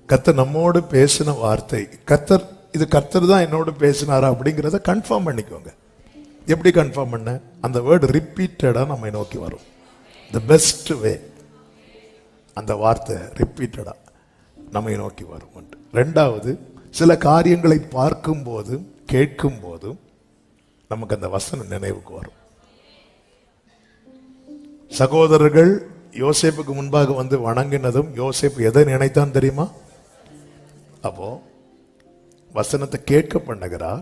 கர்த்தர் நம்மோடு பேசின வார்த்தை, கர்த்தர் தான் என்னோடு பேசினாரா அப்படிங்கிறத கன்ஃபார்ம் பண்ணிக்கோங்க. எப்படி கன்ஃபார்ம் பண்ண? அந்த வேர்டு ரிப்பீட்டடா நம்மை நோக்கி வரும். தி பெஸ்ட் வே, அந்த வார்த்தை ரிப்பீட்டடா நம்மை நோக்கி வரும். ரெண்டாவது, சில காரியங்களை பார்க்கும் போதும் கேட்கும் போதும் நமக்கு அந்த வசனம் நினைவுக்கு வரும். சகோதரர்கள் யோசேப்புக்கு முன்பாக வந்து வணங்கினதும் யோசேப்பு எதை நினைத்தான் தெரியுமா? அப்போ வசனத்தை கேட்க பண்ணுகிறார்,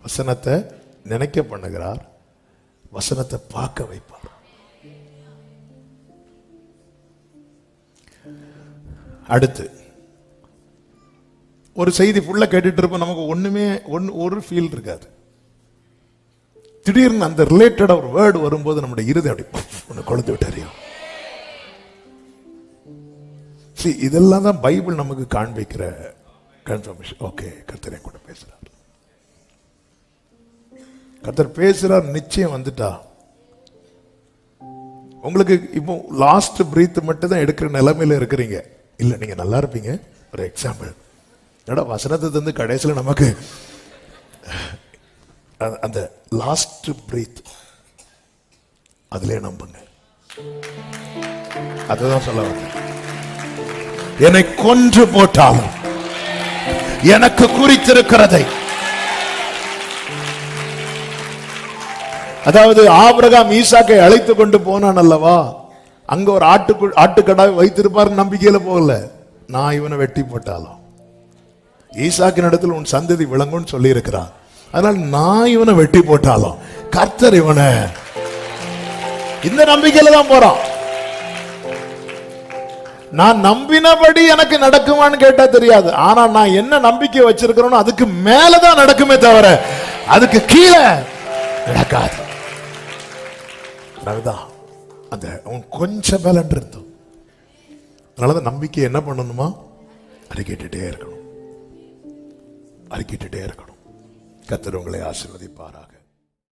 வசனத்தை நினைக்க பண்ணுகிறார், வசனத்தை பார்க்க வைப்பார். அடுத்து ஒரு செய்தி ஃபுல்லா கேட்டுட்டு இருப்போம், நமக்கு ஒரு ஃபீல் இருக்காது. திடீர்னு அந்த ரிலேட்டடா ஒரு வேர்டு வரும்போது நம்முடைய இருதயம் அப்படி கொளுத்து விட்டாரியும். இதெல்லாம் தான் பைபிள் நமக்கு காண்பிக்கிற கன்ஃபர்மேஷன். ஓகே, கர்த்தர் என் கூட பேசுறார், கர்த்தர் பேசுறார், நிச்சயம் வந்துட்டா. உங்களுக்கு இப்போ லாஸ்ட் பிரீத் மட்டும் தான் எடுக்கிற நிலைமையில இருக்கிறீங்க. இல்ல, நீங்க நல்லா இருப்பீங்க. ஒரு எக்ஸாம்பிள், வசனத்தை தந்து கடைசியில் நமக்கு அந்த லாஸ்ட் பிரீத் அதிலே நம்புங்க. அதுதான் சொல்ல வந்தேன். என்னை கொன்று போட்டாலும் எனக்கு குறித்திருக்கிறதை, அதாவது ஆபிரகாம் ஈசாக்கை அழைத்து கொண்டு போனான் அல்லவா, அங்க ஒரு ஆட்டுக்கடாவை வைத்திருப்பார் நம்பிக்கையில போகல. நான் இவனை வெட்டி போட்டாலும் ஈசாக்கின் இடத்துல உன் சந்ததி விளங்கும்னு சொல்லி இருக்கிறான். அதனால நான் இவனை வெட்டி போட்டாலும் கர்த்தர் இவனை, இந்த நம்பிக்கையில தான் போறான். நான் நம்பினபடி எனக்கு நடக்குமான்னு கேட்டா தெரியாது. ஆனா நான் என்ன நம்பிக்கை வச்சிருக்கிறோம் அதுக்கு மேலதான் நடக்குமே தவிர அதுக்கு கீழே நடக்காது. அதுதான் அந்த கொஞ்சம் பலன் இருந்தோம். அதனாலதான் நம்பிக்கை என்ன பண்ணணுமா, அறிக்கிட்டே இருக்கணும், அறிக்கிட்டே இருக்கணும். கர்த்தர் உங்களை ஆசீர்வதிப்பாராக.